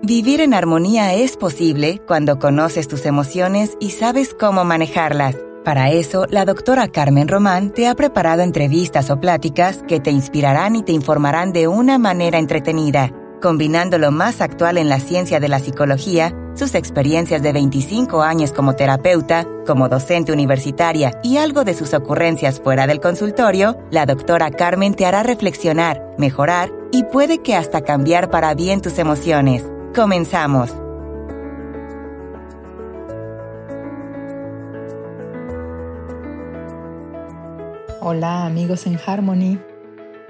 Vivir en armonía es posible cuando conoces tus emociones y sabes cómo manejarlas. Para eso, la doctora Carmen Román te ha preparado entrevistas o pláticas que te inspirarán y te informarán de una manera entretenida, combinando lo más actual en la ciencia de la psicología, sus experiencias de 25 años como terapeuta, como docente universitaria y algo de sus ocurrencias fuera del consultorio. La doctora Carmen te hará reflexionar, mejorar y puede que hasta cambiar para bien tus emociones. Comenzamos. Hola amigos en Harmony.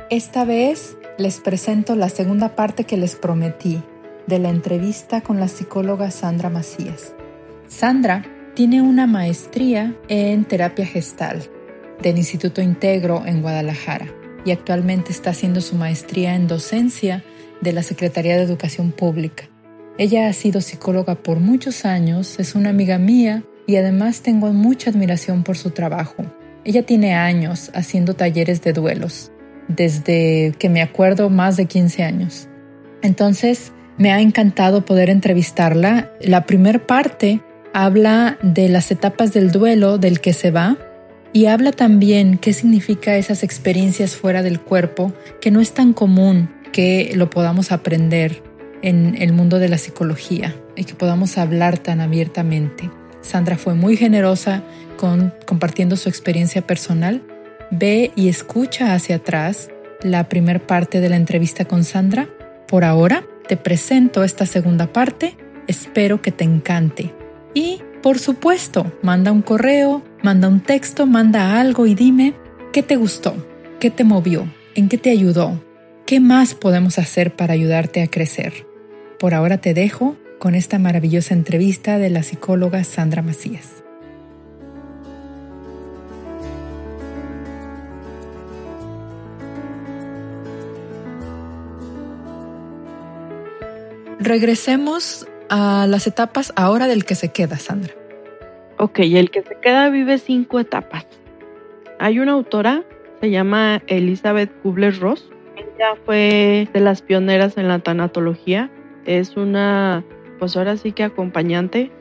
Esta vez les presento la segunda parte que les prometí de la entrevista con la psicóloga Sandra Macías. Sandra tiene una maestría en terapia gestal del Instituto Integro en Guadalajara y actualmente está haciendo su maestría en docencia de la Secretaría de Educación Pública. Ella ha sido psicóloga por muchos años, es una amiga mía y además tengo mucha admiración por su trabajo. Ella tiene años haciendo talleres de duelos, desde que me acuerdo más de 15 años. Entonces, me ha encantado poder entrevistarla. La primera parte habla de las etapas del duelo del que se va y habla también qué significa esas experiencias fuera del cuerpo, que no es tan común que lo podamos aprender en el mundo de la psicología y que podamos hablar tan abiertamente. Sandra fue muy generosa compartiendo su experiencia personal. Ve y escucha hacia atrás la primera parte de la entrevista con Sandra. Por ahora te presento esta segunda parte. Espero que te encante. Y, por supuesto, manda un correo, manda un texto, manda algo y dime qué te gustó, qué te movió, en qué te ayudó, qué más podemos hacer para ayudarte a crecer. Por ahora te dejo con esta maravillosa entrevista de la psicóloga Sandra Macías. Regresemos a las etapas ahora del que se queda, Sandra. Ok, el que se queda vive 5 etapas. Hay una autora, se llama Elizabeth Kubler-Ross. Ella fue de las pioneras en la tanatología. Es una, pues ahora sí que acompañante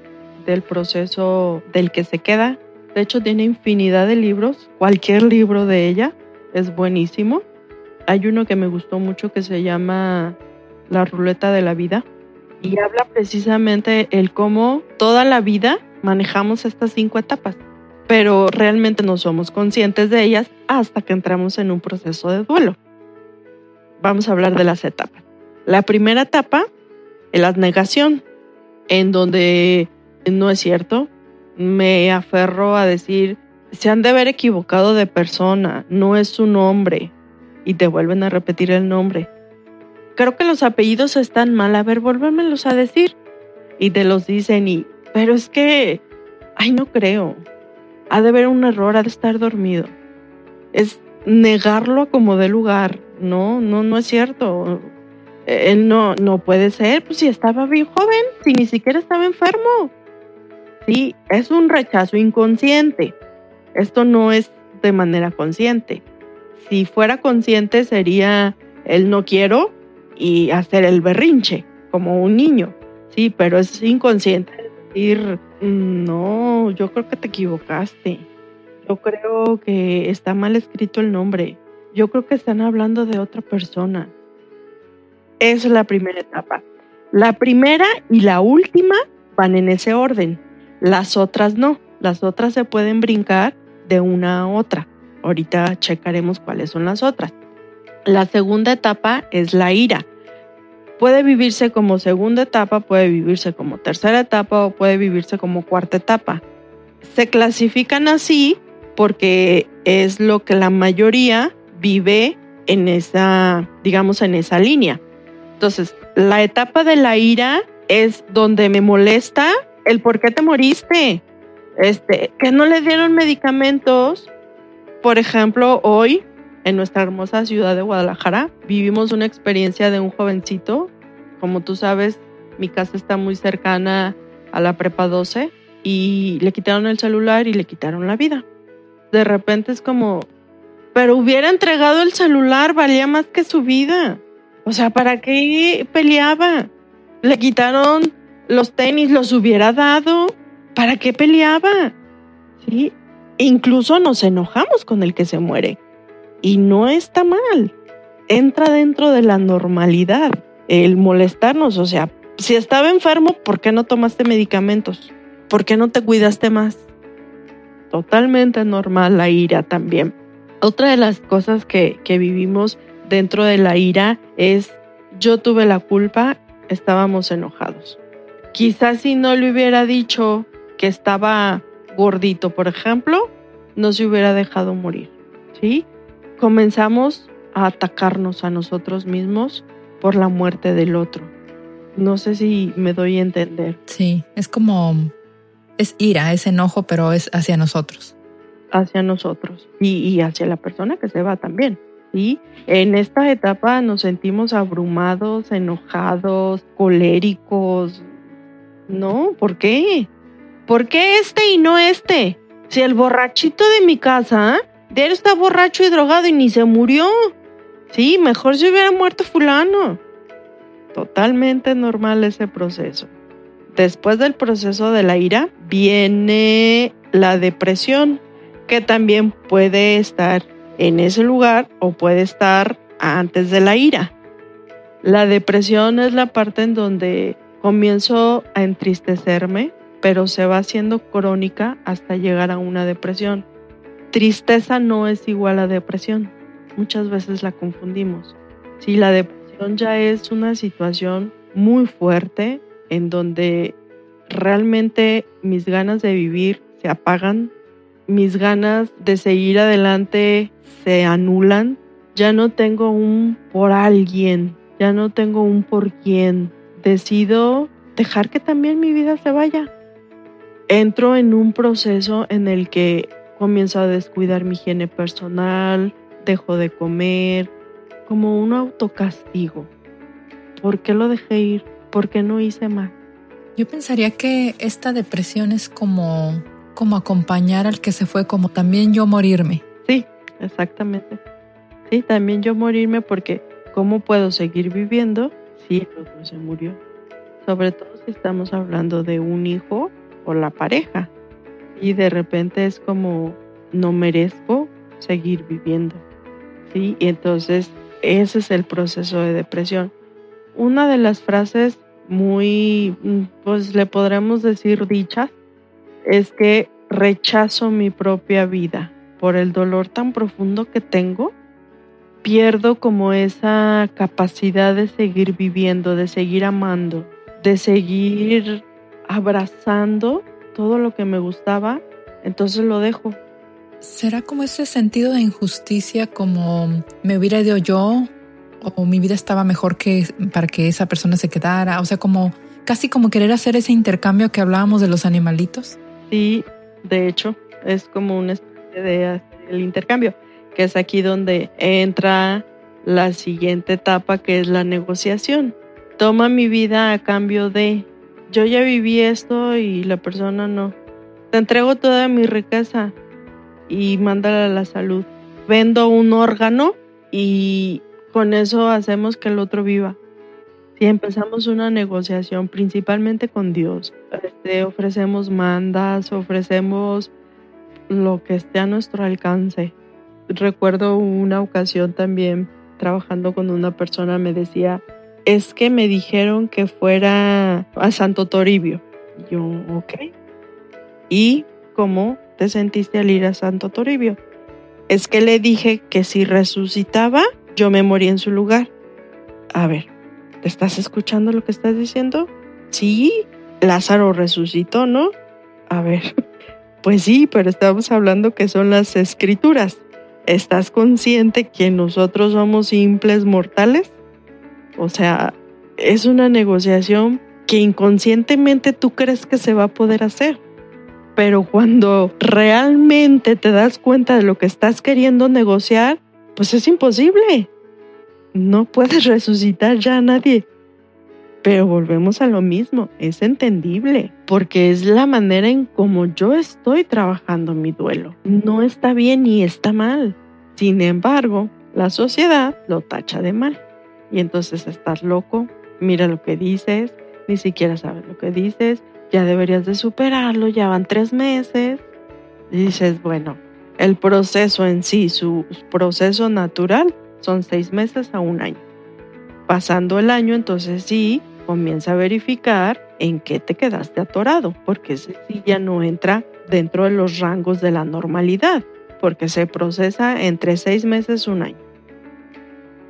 del proceso del que se queda. De hecho, tiene infinidad de libros. Cualquier libro de ella es buenísimo. Hay uno que me gustó mucho que se llama La ruleta de la vida. Y habla precisamente el cómo toda la vida manejamos estas 5 etapas, pero realmente no somos conscientes de ellas hasta que entramos en un proceso de duelo. Vamos a hablar de las etapas. La primera etapa es la negación, en donde no es cierto, me aferro a decir, se han de haber equivocado de persona, no es su nombre, y te vuelven a repetir el nombre. Creo que los apellidos están mal, a ver, vuélvemelos a decir. Y te los dicen, pero es que, no creo. Ha de haber un error, ha de estar dormido. Es negarlo como de lugar. No es cierto. Él no puede ser, pues si estaba bien joven, si ni siquiera estaba enfermo. Sí, es un rechazo inconsciente. Esto no es de manera consciente. Si fuera consciente sería el no quiero y hacer el berrinche, como un niño, sí, pero es inconsciente decir, no, yo creo que te equivocaste, yo creo que está mal escrito el nombre, yo creo que están hablando de otra persona. Esa es la primera etapa. La primera y la última van en ese orden, las otras no, las otras se pueden brincar de una a otra. Ahorita checaremos cuáles son las otras. La segunda etapa es la ira. Puede vivirse como segunda etapa, puede vivirse como tercera etapa o puede vivirse como cuarta etapa. Se clasifican así porque es lo que la mayoría vive en esa, digamos, en esa línea. Entonces, la etapa de la ira es donde me molesta el por qué te moriste, que no le dieron medicamentos. Por ejemplo, hoy en nuestra hermosa ciudad de Guadalajara vivimos una experiencia de un jovencito. Como tú sabes, mi casa está muy cercana a la prepa 12 y le quitaron el celular y le quitaron la vida. De repente es como, pero hubiera entregado el celular, valía más que su vida. O sea, ¿para qué peleaba? Le quitaron los tenis, los hubiera dado. ¿Para qué peleaba? ¿Sí? Incluso nos enojamos con el que se muere. Y no está mal. Entra dentro de la normalidad el molestarnos. O sea, si estaba enfermo, ¿por qué no tomaste medicamentos? ¿Por qué no te cuidaste más? Totalmente normal la ira también. Otra de las cosas que vivimos dentro de la ira es: yo tuve la culpa, estábamos enojados. Quizás si no le hubiera dicho que estaba gordito, por ejemplo, no se hubiera dejado morir, ¿sí? Comenzamos a atacarnos a nosotros mismos por la muerte del otro. No sé si me doy a entender. Sí, es ira, es enojo, pero es hacia nosotros. Hacia nosotros y hacia la persona que se va también, ¿sí? En esta etapa nos sentimos abrumados, enojados, coléricos. No, ¿por qué? ¿Por qué este y no este? Si el borrachito de mi casa, diario está borracho y drogado y ni se murió. Sí, mejor se hubiera muerto fulano. Totalmente normal ese proceso. Después del proceso de la ira viene la depresión, que también puede estar en ese lugar o puede estar antes de la ira. La depresión es la parte en donde comienzo a entristecerme, pero se va haciendo crónica hasta llegar a una depresión. Tristeza no es igual a depresión. Muchas veces la confundimos. Sí, la depresión ya es una situación muy fuerte en donde realmente mis ganas de vivir se apagan, mis ganas de seguir adelante se anulan. Ya no tengo un por alguien, ya no tengo un por quién. Decido dejar que también mi vida se vaya. Entro en un proceso en el que comienzo a descuidar mi higiene personal, dejo de comer, como un autocastigo. ¿Por qué lo dejé ir? ¿Por qué no hice más? Yo pensaría que esta depresión es como acompañar al que se fue, como también yo morirme. Sí, exactamente. Sí, también yo morirme, porque ¿cómo puedo seguir viviendo si el otro se murió? Sobre todo si estamos hablando de un hijo o la pareja. Y de repente es como, no merezco seguir viviendo. ¿Sí? Y entonces ese es el proceso de depresión. Una de las frases muy, pues le podremos decir dichas, es que rechazo mi propia vida por el dolor tan profundo que tengo. Pierdo como esa capacidad de seguir viviendo, de seguir amando, de seguir abrazando todo lo que me gustaba, entonces lo dejo. ¿Será como ese sentido de injusticia, como me hubiera ido yo o mi vida estaba mejor que para que esa persona se quedara? O sea, como casi como querer hacer ese intercambio que hablábamos de los animalitos. Sí, de hecho, es como una especie de hacer el intercambio, que es aquí donde entra la siguiente etapa, que es la negociación. Toma mi vida a cambio de, yo ya viví esto y la persona no. Te entrego toda mi riqueza y mándala a la salud. Vendo un órgano y con eso hacemos que el otro viva. Si empezamos una negociación, principalmente con Dios, ofrecemos mandas, ofrecemos lo que esté a nuestro alcance. Recuerdo una ocasión también trabajando con una persona, me decía, es que me dijeron que fuera a Santo Toribio. Y yo, ok. ¿Y cómo te sentiste al ir a Santo Toribio? Es que le dije que si resucitaba, yo me moría en su lugar. A ver, ¿te estás escuchando lo que estás diciendo? Sí, Lázaro resucitó, ¿no? A ver, pues sí, pero estamos hablando que son las escrituras. ¿Estás consciente que nosotros somos simples mortales? O sea, es una negociación que inconscientemente tú crees que se va a poder hacer. Pero cuando realmente te das cuenta de lo que estás queriendo negociar, pues es imposible. No puedes resucitar ya a nadie. Pero volvemos a lo mismo, es entendible, porque es la manera en cómo yo estoy trabajando mi duelo. No está bien ni está mal. Sin embargo, la sociedad lo tacha de mal. Y entonces estás loco, mira lo que dices, ni siquiera sabes lo que dices, ya deberías de superarlo, ya van 3 meses. Y dices, bueno, el proceso en sí, su proceso natural, son 6 meses a 1 año. Pasando el año, entonces sí, comienza a verificar en qué te quedaste atorado, porque ese sí ya no entra dentro de los rangos de la normalidad, porque se procesa entre 6 meses y 1 año.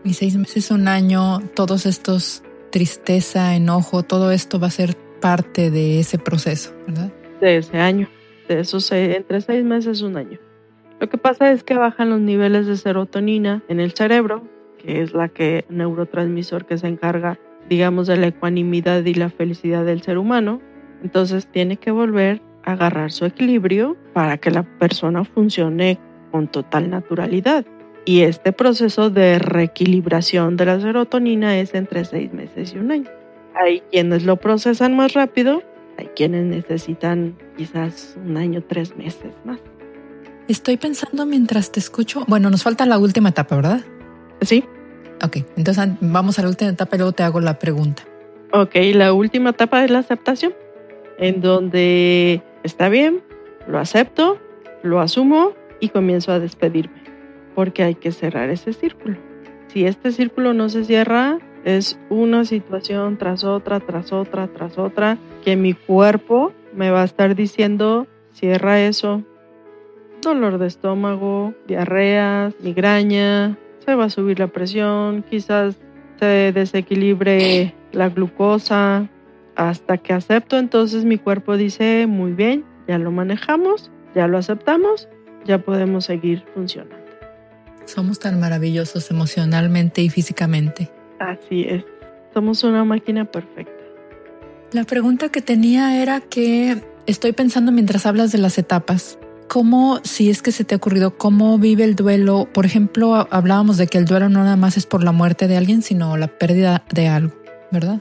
Y 6 meses, 1 año, todos estos tristeza, enojo, todo esto va a ser parte de ese proceso, ¿verdad? De ese año, de esos entre 6 meses y 1 año. Lo que pasa es que bajan los niveles de serotonina en el cerebro, que es neurotransmisor que se encarga, digamos, de la ecuanimidad y la felicidad del ser humano. Entonces tiene que volver a agarrar su equilibrio para que la persona funcione con total naturalidad. Y este proceso de reequilibración de la serotonina es entre 6 meses y 1 año. Hay quienes lo procesan más rápido, hay quienes necesitan quizás 1 año, 3 meses más. Estoy pensando mientras te escucho. Bueno, nos falta la última etapa, ¿verdad? Sí. Ok, entonces vamos a la última etapa y luego te hago la pregunta. Ok, la última etapa es la aceptación, en donde está bien, lo acepto, lo asumo y comienzo a despedirme, porque hay que cerrar ese círculo. Si este círculo no se cierra, es una situación tras otra, que mi cuerpo me va a estar diciendo, cierra eso. Dolor de estómago, diarreas, migraña, se va a subir la presión, quizás se desequilibre la glucosa. Hasta que acepto, entonces mi cuerpo dice, muy bien, ya lo manejamos, ya lo aceptamos, ya podemos seguir funcionando. Somos tan maravillosos emocionalmente y físicamente. Así es, somos una máquina perfecta. La pregunta que tenía era que estoy pensando mientras hablas de las etapas. ¿Cómo, si es que se te ha ocurrido, cómo vive el duelo? Por ejemplo, hablábamos de que el duelo no nada más es por la muerte de alguien, sino la pérdida de algo, ¿verdad?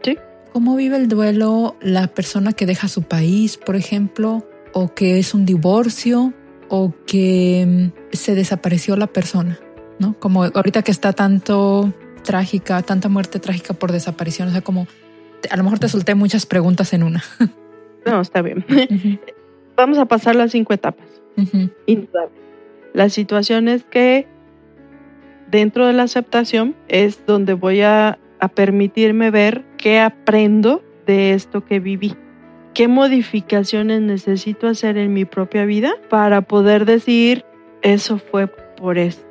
Sí. ¿Cómo vive el duelo la persona que deja su país, por ejemplo, o que es un divorcio, o que se desapareció la persona, ¿no? Como ahorita que está tanta muerte trágica por desaparición, o sea, como a lo mejor te solté muchas preguntas en una. No, está bien. Uh-huh. Vamos a pasar las 5 etapas. Uh-huh. Indudable. La situación es que dentro de la aceptación es donde voy a permitirme ver qué aprendo de esto que viví. ¿Qué modificaciones necesito hacer en mi propia vida para poder decir eso fue por esto?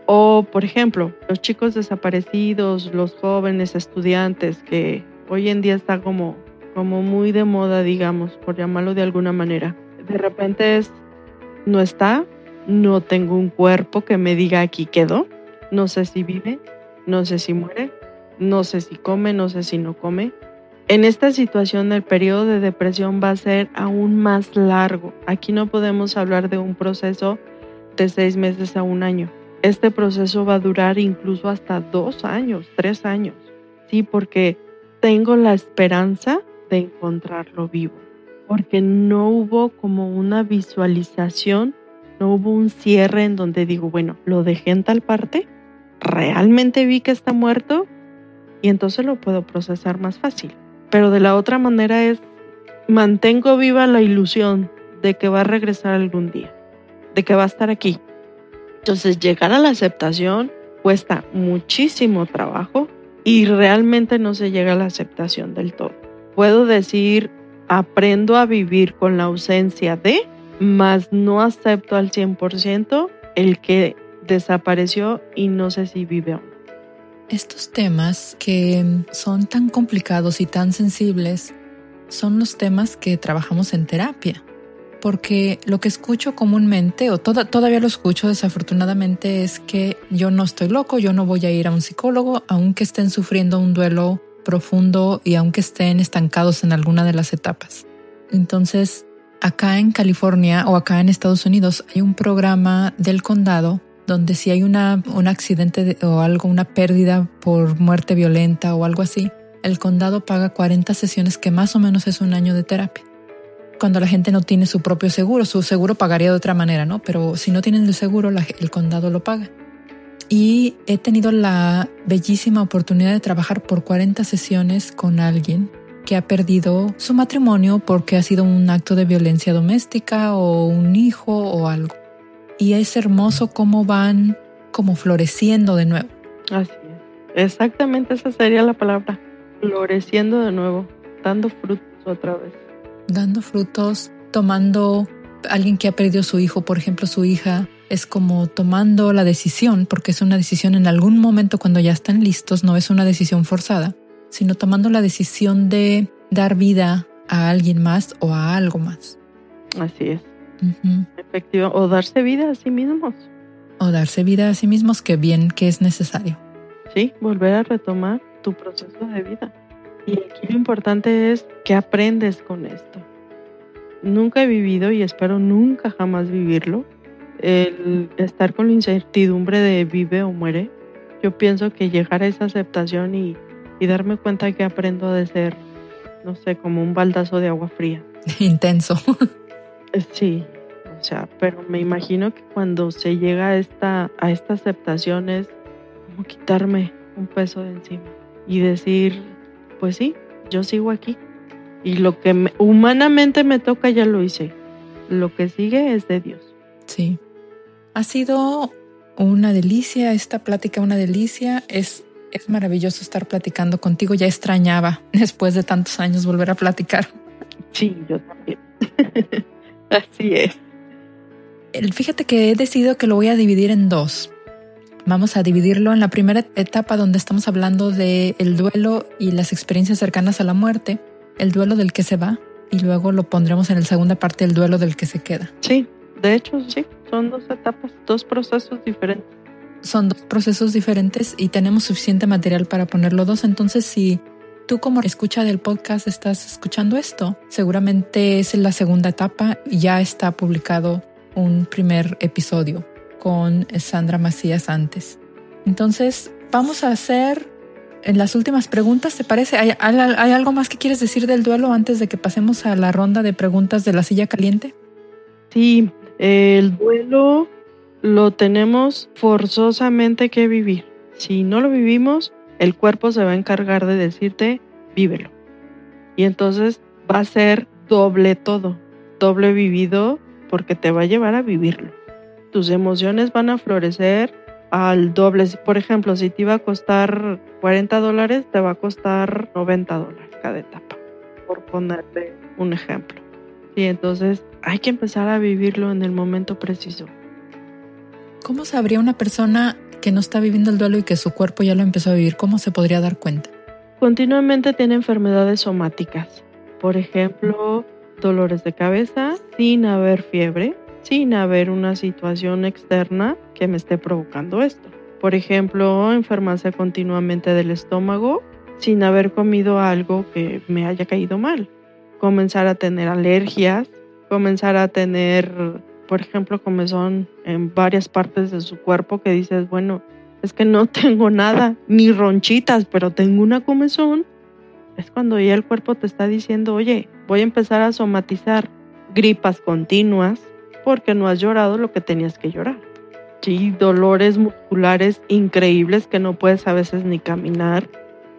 O, por ejemplo, los chicos desaparecidos, los jóvenes estudiantes, que hoy en día está como muy de moda, digamos, por llamarlo de alguna manera. De repente no está, no tengo un cuerpo que me diga aquí quedó, no sé si vive, no sé si muere, no sé si come, no sé si no come. En esta situación el periodo de depresión va a ser aún más largo. Aquí no podemos hablar de un proceso de 6 meses a 1 año. Este proceso va a durar incluso hasta 2 años, 3 años. Sí, porque tengo la esperanza de encontrarlo vivo. Porque no hubo como una visualización, no hubo un cierre en donde digo, bueno, lo dejé en tal parte, realmente vi que está muerto y entonces lo puedo procesar más fácil. Pero de la otra manera mantengo viva la ilusión de que va a regresar algún día, de que va a estar aquí. Entonces llegar a la aceptación cuesta muchísimo trabajo y realmente no se llega a la aceptación del todo. Puedo decir, aprendo a vivir con la ausencia de, mas no acepto al 100% el que desapareció y no sé si vive aún. Estos temas que son tan complicados y tan sensibles son los temas que trabajamos en terapia. Porque lo que escucho comúnmente, o todavía lo escucho desafortunadamente, es que yo no estoy loco, yo no voy a ir a un psicólogo, aunque estén sufriendo un duelo profundo y aunque estén estancados en alguna de las etapas. Entonces, acá en California o acá en Estados Unidos hay un programa del condado donde si hay un accidente o algo, una pérdida por muerte violenta o algo así, el condado paga 40 sesiones, que más o menos es 1 año de terapia. Cuando la gente no tiene su propio seguro, su seguro pagaría de otra manera, ¿no? Pero si no tienen el seguro, el condado lo paga. Y he tenido la bellísima oportunidad de trabajar por 40 sesiones con alguien que ha perdido su matrimonio porque ha sido un acto de violencia doméstica o un hijo o algo. Y es hermoso cómo van como floreciendo de nuevo. Así es. Exactamente esa sería la palabra. Floreciendo de nuevo, dando frutos otra vez. Dando frutos, tomando alguien que ha perdido su hijo, por ejemplo, su hija, es como tomando la decisión, porque es una decisión en algún momento cuando ya están listos, no es una decisión forzada, sino tomando la decisión de dar vida a alguien más o a algo más. Así es. Efectivo. O darse vida a sí mismos. O darse vida a sí mismos, que bien, que es necesario. Sí, volver a retomar tu proceso de vida. Y aquí lo importante es que aprendes con esto. Nunca he vivido y espero nunca jamás vivirlo, el estar con la incertidumbre de vive o muere. Yo pienso que llegar a esa aceptación y darme cuenta que aprendo de ser, no sé, como un baldazo de agua fría. Intenso. Sí, o sea, pero me imagino que cuando se llega a esta aceptación es como quitarme un peso de encima y decir, pues sí, yo sigo aquí. Y lo que humanamente me toca ya lo hice. Lo que sigue es de Dios. Sí. Ha sido una delicia esta plática, una delicia. Es maravilloso estar platicando contigo. Ya extrañaba después de tantos años volver a platicar. Sí, yo también. Así es. Fíjate que he decidido que lo voy a dividir en dos. Vamos a dividirlo en la primera etapa donde estamos hablando del duelo y las experiencias cercanas a la muerte, el duelo del que se va, y luego lo pondremos en la segunda parte, el duelo del que se queda. Sí, de hecho sí, son dos etapas, dos procesos diferentes. Son dos procesos diferentes y tenemos suficiente material para ponerlo dos. Entonces, si tú como escucha del podcast estás escuchando esto, seguramente es la segunda etapa y ya está publicado un primer episodio con Sandra Macías antes. Entonces, vamos a hacer en las últimas preguntas, ¿te parece? ¿Hay algo más que quieres decir del duelo antes de que pasemos a la ronda de preguntas de la silla caliente? Sí, el duelo lo tenemos forzosamente que vivir. Si no lo vivimos, el cuerpo se va a encargar de decirte, vívelo. Y entonces va a ser doble todo, doble vivido, porque te va a llevar a vivirlo. Tus emociones van a florecer al doble. Por ejemplo, si te iba a costar $40, te va a costar $90 cada etapa, por ponerte un ejemplo. Y entonces hay que empezar a vivirlo en el momento preciso. ¿Cómo sabría una persona que no está viviendo el duelo y que su cuerpo ya lo empezó a vivir? ¿Cómo se podría dar cuenta? Continuamente tiene enfermedades somáticas. Por ejemplo, dolores de cabeza sin haber fiebre, sin haber una situación externa que me esté provocando esto. Por ejemplo, enfermarse continuamente del estómago sin haber comido algo que me haya caído mal. Comenzar a tener alergias, comenzar a tener, por ejemplo, comezón en varias partes de su cuerpo que dices, bueno, es que no tengo nada, ni ronchitas, pero tengo una comezón. Es cuando ya el cuerpo te está diciendo, oye, voy a empezar a somatizar gripas continuas porque no has llorado lo que tenías que llorar. Sí, dolores musculares increíbles que no puedes a veces ni caminar,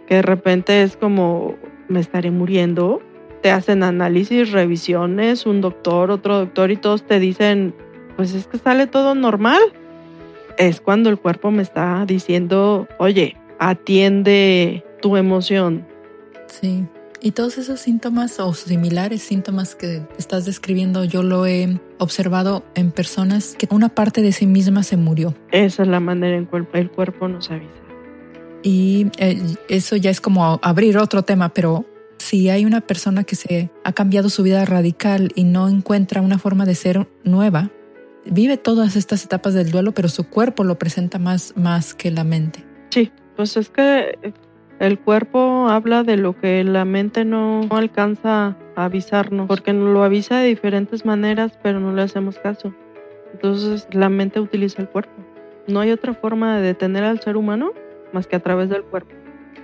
que de repente es como, me estaré muriendo. Te hacen análisis, revisiones, un doctor, otro doctor y todos te dicen, pues es que sale todo normal. Es cuando el cuerpo me está diciendo, oye, atiende tu emoción. Sí, y todos esos síntomas o similares síntomas que estás describiendo, yo lo he observado en personas que una parte de sí misma se murió. Esa es la manera en que el cuerpo nos avisa. Y eso ya es como abrir otro tema, pero si hay una persona que se ha cambiado su vida radical y no encuentra una forma de ser nueva, vive todas estas etapas del duelo, pero su cuerpo lo presenta más que la mente. Sí, pues es que el cuerpo habla de lo que la mente no alcanza a avisarnos, porque nos lo avisa de diferentes maneras, pero no le hacemos caso. Entonces la mente utiliza el cuerpo. No hay otra forma de detener al ser humano más que a través del cuerpo,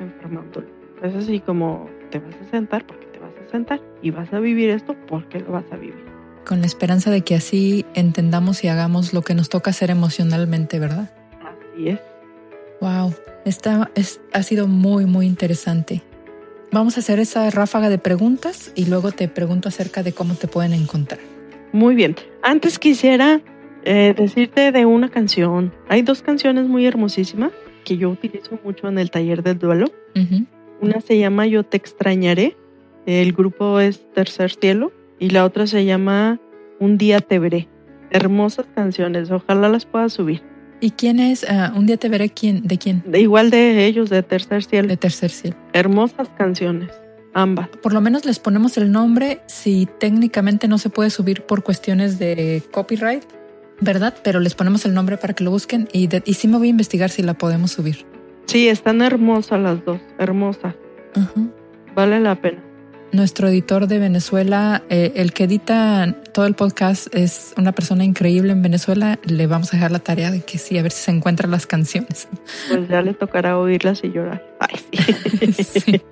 enfermándolo. Es así como te vas a sentar porque te vas a sentar y vas a vivir esto porque lo vas a vivir. Con la esperanza de que así entendamos y hagamos lo que nos toca hacer emocionalmente, ¿verdad? Así es. Wow, ha sido muy, muy interesante. Vamos a hacer esa ráfaga de preguntas y luego te pregunto acerca de cómo te pueden encontrar. Muy bien. Antes quisiera decirte de una canción. Hay 2 canciones muy hermosísimas que yo utilizo mucho en el taller del duelo. Uh-huh. Una se llama Yo te extrañaré, el grupo es Tercer Cielo, y la otra se llama Un día te veré. Hermosas canciones, ojalá las puedas subir. ¿Y quién es? Un día te veré. ¿De quién? Igual de ellos, de Tercer Cielo. De Tercer Cielo. Hermosas canciones, ambas. Por lo menos les ponemos el nombre si técnicamente no se puede subir por cuestiones de copyright, ¿verdad? Pero les ponemos el nombre para que lo busquen y sí me voy a investigar si la podemos subir. Sí, están hermosas las 2, hermosas. Uh-huh. Vale la pena. Nuestro editor de Venezuela, el que edita todo el podcast, es una persona increíble en Venezuela. Le vamos a dejar la tarea de que sí, a ver si se encuentran las canciones. Pues ya le tocará oírlas y llorar. Ay, sí. Sí.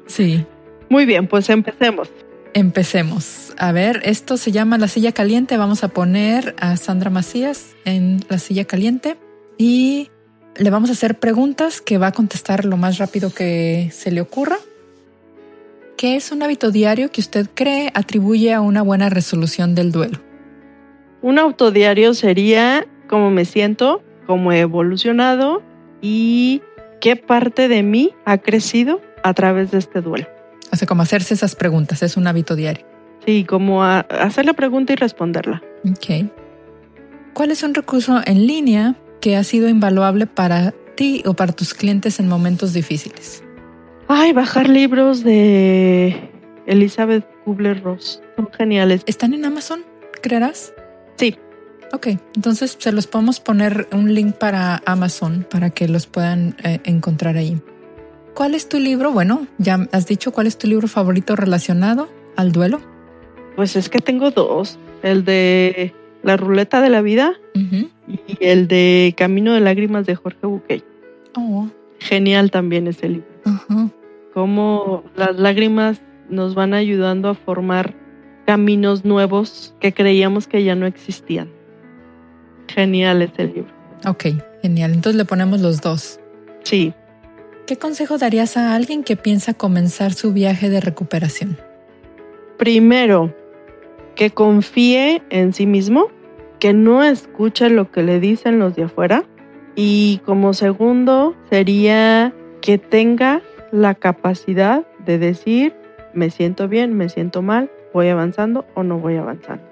Sí. Muy bien, pues empecemos. Empecemos. A ver, esto se llama La Silla Caliente. Vamos a poner a Sandra Macías en La Silla Caliente y le vamos a hacer preguntas que va a contestar lo más rápido que se le ocurra. ¿Qué es un hábito diario que usted cree atribuye a una buena resolución del duelo? Un autodiario sería cómo me siento, cómo he evolucionado y qué parte de mí ha crecido a través de este duelo. O sea, como hacerse esas preguntas, es un hábito diario. Sí, como hacer la pregunta y responderla. Ok. ¿Cuál es un recurso en línea que ha sido invaluable para ti o para tus clientes en momentos difíciles? Ay, bajar libros de Elizabeth Kubler-Ross. Son geniales. ¿Están en Amazon, creerás? Sí. Ok, entonces se los podemos poner un link para Amazon para que los puedan encontrar ahí. ¿Cuál es tu libro? Bueno, ya has dicho cuál es tu libro favorito relacionado al duelo. Pues es que tengo 2. El de La Ruleta de la Vida Uh-huh. y el de Camino de Lágrimas de Jorge Bucay. Oh. Genial también ese libro. Uh-huh. Cómo las lágrimas nos van ayudando a formar caminos nuevos que creíamos que ya no existían. Genial ese libro. Ok, genial. Entonces le ponemos los 2. Sí. ¿Qué consejo darías a alguien que piensa comenzar su viaje de recuperación? Primero, que confíe en sí mismo, que no escuche lo que le dicen los de afuera. Y como segundo, sería que tenga la capacidad de decir, me siento bien, me siento mal, voy avanzando o no voy avanzando.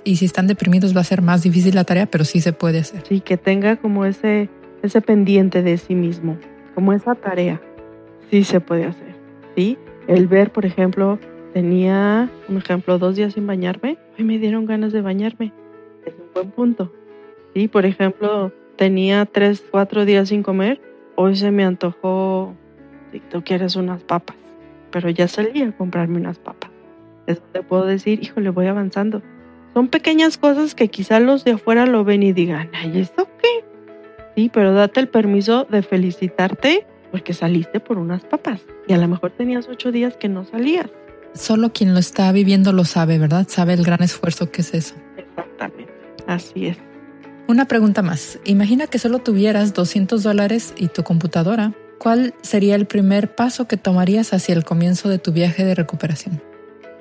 Y si están deprimidos va a ser más difícil la tarea, pero sí se puede hacer. Sí, que tenga como ese pendiente de sí mismo, como esa tarea. Sí se puede hacer, ¿sí? El ver, por ejemplo, tenía, un ejemplo, 2 días sin bañarme, hoy me dieron ganas de bañarme. Es un buen punto. Sí, por ejemplo, tenía 3, 4 días sin comer, hoy se me antojó, si tú quieres unas papas, pero ya salí a comprarme unas papas. Es donde puedo decir, híjole, voy avanzando. Son pequeñas cosas que quizá los de afuera lo ven y digan, ay, ¿esto qué? Sí, pero date el permiso de felicitarte porque saliste por unas papas y a lo mejor tenías 8 días que no salías. Solo quien lo está viviendo lo sabe, ¿verdad? Sabe el gran esfuerzo que es eso. Exactamente, así es. Una pregunta más. Imagina que solo tuvieras $200 y tu computadora. ¿Cuál sería el primer paso que tomarías hacia el comienzo de tu viaje de recuperación?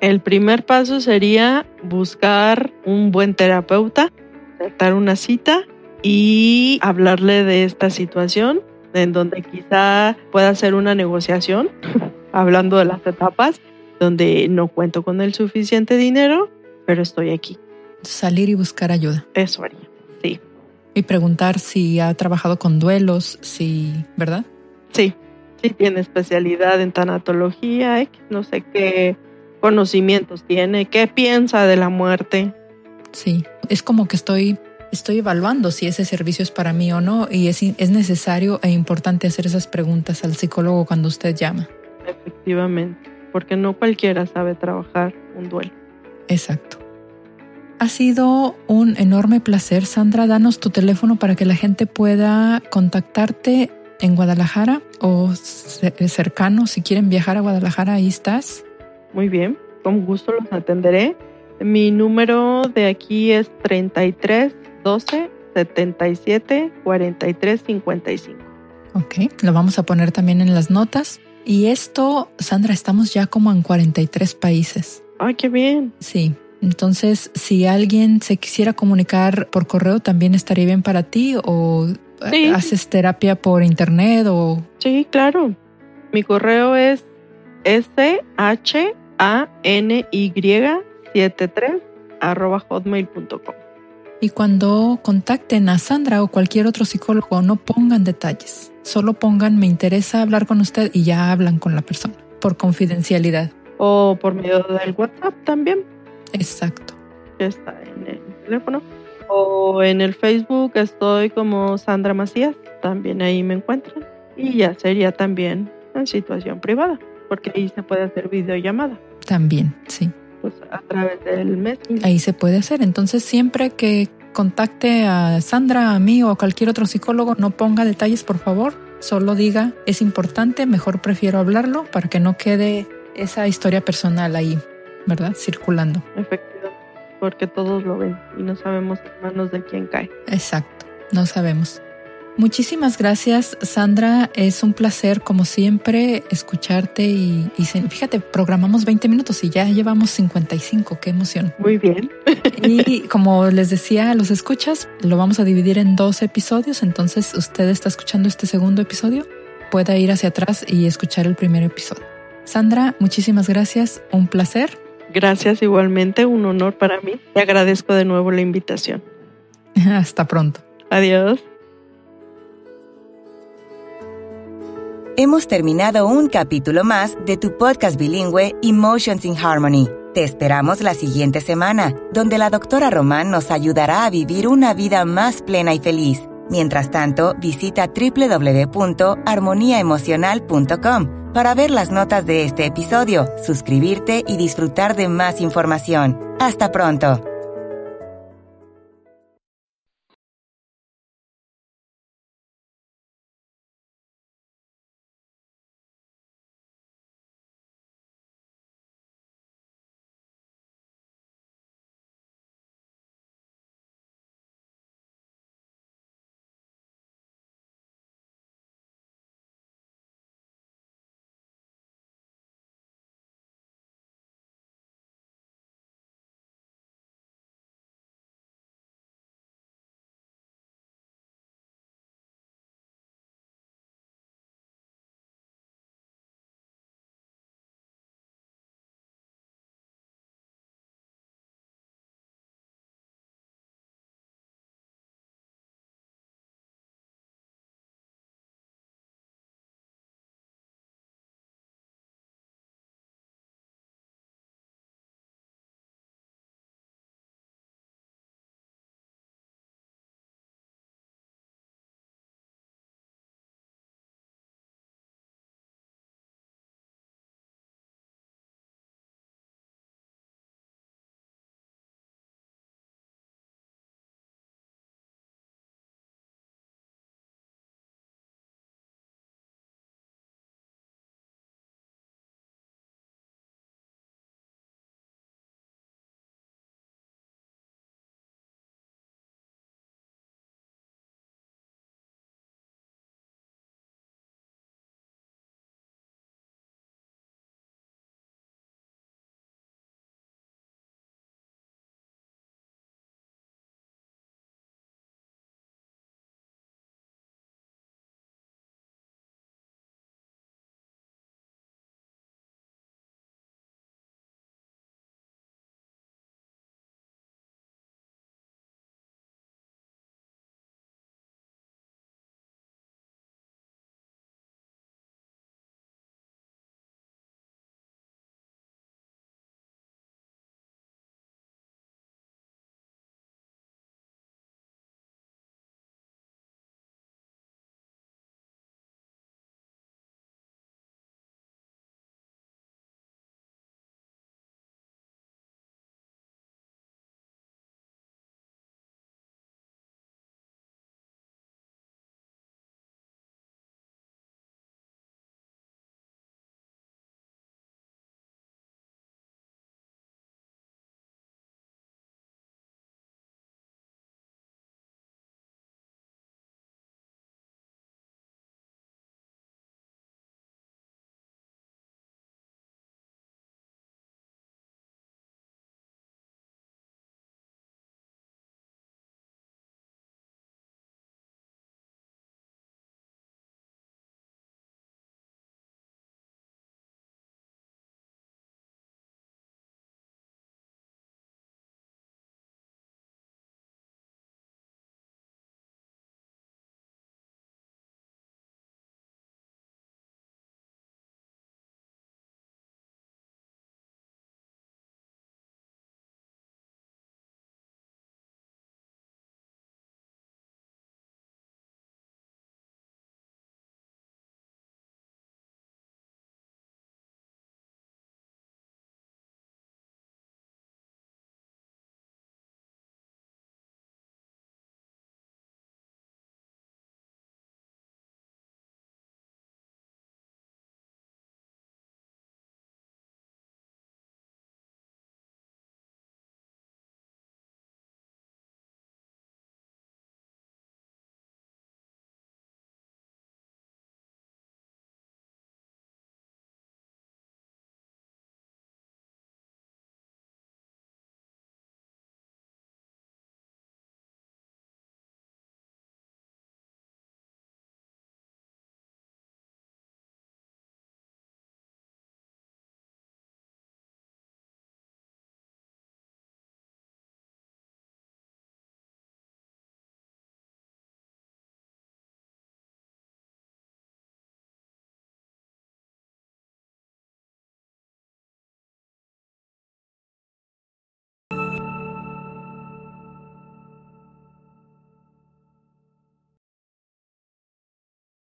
El primer paso sería buscar un buen terapeuta, aceptar una cita y hablarle de esta situación, en donde quizá pueda hacer una negociación, hablando de las etapas, donde no cuento con el suficiente dinero, pero estoy aquí. Salir y buscar ayuda. Eso haría, sí. Y preguntar si ha trabajado con duelos, ¿verdad? Sí tiene especialidad en tanatología, no sé qué conocimientos tiene, qué piensa de la muerte. Sí, es como que estoy evaluando si ese servicio es para mí o no, y es necesario e importante hacer esas preguntas al psicólogo cuando usted llama. Efectivamente, porque no cualquiera sabe trabajar un duelo. Exacto. Ha sido un enorme placer, Sandra. Danos tu teléfono para que la gente pueda contactarte en Guadalajara o cercano. Si quieren viajar a Guadalajara, ahí estás. Muy bien, con gusto los atenderé. Mi número de aquí es 33 12 77 43 55. Ok, lo vamos a poner también en las notas. Y esto, Sandra, estamos ya como en 43 países. ¡Ay, qué bien! Sí. Entonces, si alguien se quisiera comunicar por correo, ¿también estaría bien para ti? ¿O sí, haces terapia por internet? O... Sí, claro. Mi correo es shany73@hotmail.com. Y cuando contacten a Sandra o cualquier otro psicólogo, no pongan detalles. Solo pongan me interesa hablar con usted y ya hablan con la persona, por confidencialidad. O por medio del WhatsApp también. Exacto. Está en el teléfono. O en el Facebook estoy como Sandra Macías. También ahí me encuentran. Y ya sería también en situación privada, porque ahí se puede hacer videollamada. También, sí. Pues a través del Messenger. Ahí se puede hacer. Entonces, siempre que contacte a Sandra, a mí o a cualquier otro psicólogo, no ponga detalles, por favor. Solo diga, es importante, mejor prefiero hablarlo para que no quede esa historia personal ahí, ¿verdad? Circulando. Efectivamente, porque todos lo ven y no sabemos en manos de quién cae. Exacto, no sabemos. Muchísimas gracias, Sandra. Es un placer, como siempre, escucharte y fíjate, programamos 20 minutos y ya llevamos 55. ¡Qué emoción! Muy bien. Y como les decía a los escuchas, lo vamos a dividir en 2 episodios. Entonces, usted está escuchando este segundo episodio, pueda ir hacia atrás y escuchar el primer episodio. Sandra, muchísimas gracias. Un placer. Gracias igualmente, un honor para mí. Te agradezco de nuevo la invitación. Hasta pronto. Adiós. Hemos terminado un capítulo más de tu podcast bilingüe Emotions in Harmony. Te esperamos la siguiente semana, donde la doctora Román nos ayudará a vivir una vida más plena y feliz. Mientras tanto, visita www.armoniaemocional.com para ver las notas de este episodio, suscribirte y disfrutar de más información. ¡Hasta pronto!